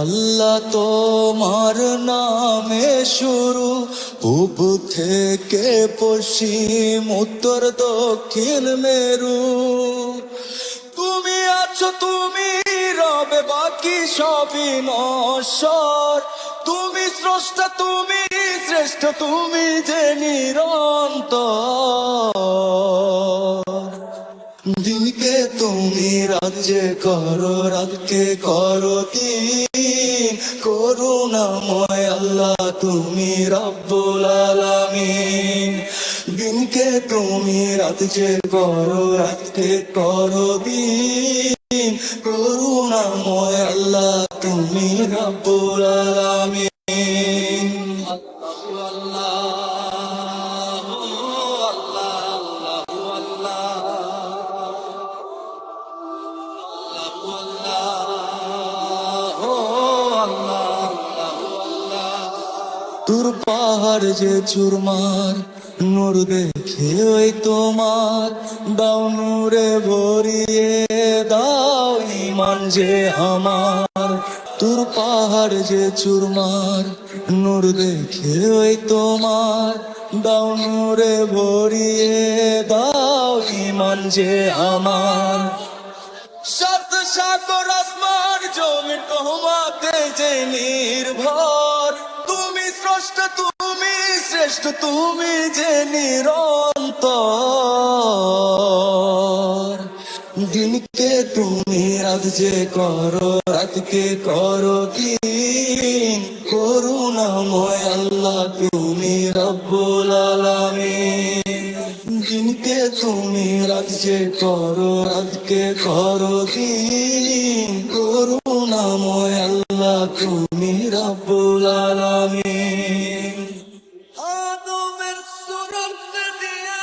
আল্লাহ তোমার নামে শুরু, পূব থেকে পশ্চিম উত্তর দক্ষিণ মেরু। তুমি আছো, তুমি রবে, বাকি সবই নশ্বর। তুমি স্রষ্টা, তুমি শ্রেষ্ঠ, তুমি যে নিরন্তর। দিনকে তুমি রাজ্যে করো, রাতকে করো দিন। করুণাময় আল্লাহ তুমি রব্বুল আলামিন। দিনকে তুমি রাজ্যে করো, রাতকে করো দিন। করুণাময় আল্লাহ তুমি রব্বুল আলামিন। তোর পাহাড় যে চুরমার, নূর দেখে ওই তোমার। দাও নূরে ভরিয়ে দাও ঈমান যে আমার। তোর পাহাড় যে চুরমার, নূর দেখে ওই তোমার। দাও নূরে ভরিয়ে দাও ঈমান যে আমার। সাত সাগর আসমান জমিন তোমাতে যে নির্ভর। তুমি স্রষ্টা, তুমি শ্রেষ্ঠ, তুমি যে নিরন্তর। দিনকে তুমি রাজ্যে করো, রাতকে করো দিন। করুণাময় আল্লাহ তুমি রব্বুল আলামিন। দিনকে তুমি রাজ্যে করো, রাতকে করো দিন। করুণাময় আল্লাহ তুমি রব্বুল আলামিন। আদমের সুরত দিয়ে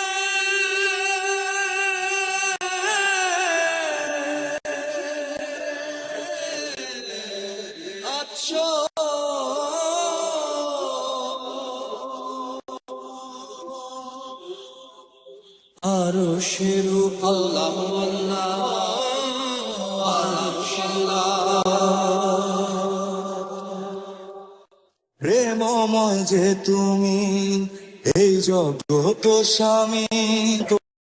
আচ্ছা আরশের আল্লাহ প্রেমময় যে তুমি এই জগৎ স্বামী।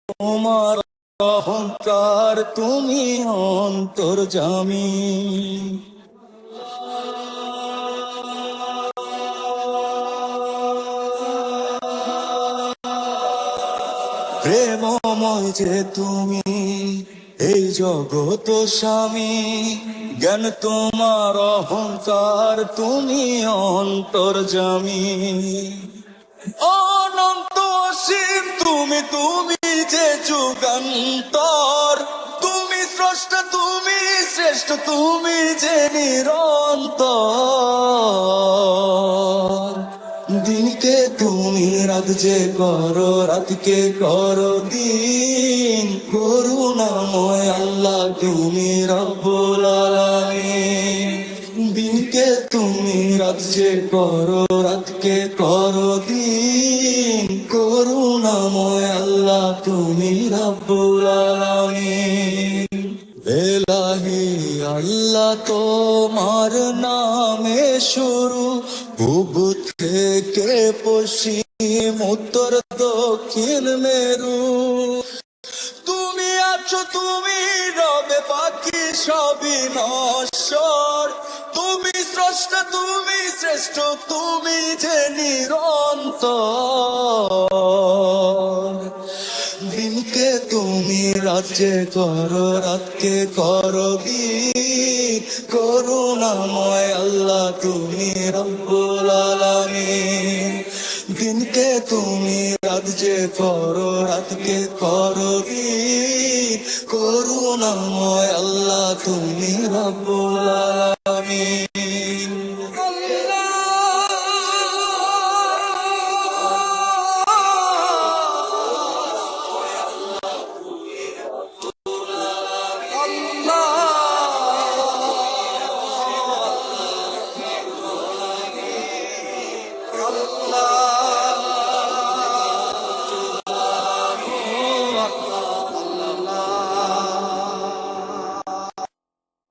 তোমার অহংকার তুমি অন্তর্যামী। প্রেমময় যে তুমি এই জগৎ স্বামী। জ্ঞান তোমার অহংকার তুমি অন্তর্যামী। অনন্ত অসীম তুমি, তুমি যে যুগান্তর। তুমি স্রষ্টা, তুমি শ্রেষ্ঠ, তুমি যে নিরন্তর। দিনকে তুমি রাজ্যে করো, রাতকে করো দিন। করুণাময় আল্লাহ তুমি রব্বুল আলামিন। দিনকে তুমি রাজ্যে করো, রাতকে করো দিন। করুণাময় আল্লাহ তুমি রব্বুল আলামিন। এলাহি আল্লাহ তোমার নামে শুরু, পূব থেকে পশ্চিম উত্তর দক্ষিণ মেরু। তুমি আছো, তুমি রবে, বাকি সবই নশ্বর। তুমি স্রষ্টা, তুমি শ্রেষ্ঠ, তুমি যে নিরন্তর। দিনকে তুমি রাজ্যে করো, রাতকে করো দিন। করুণাময় আল্লাহ তুমি রব্বুল আলামিন। দিনকে তুমি রাজ্যে করো, রাতকে করো দিন। করুণাময় আল্লাহ তুমি রব্বুল আলামিন।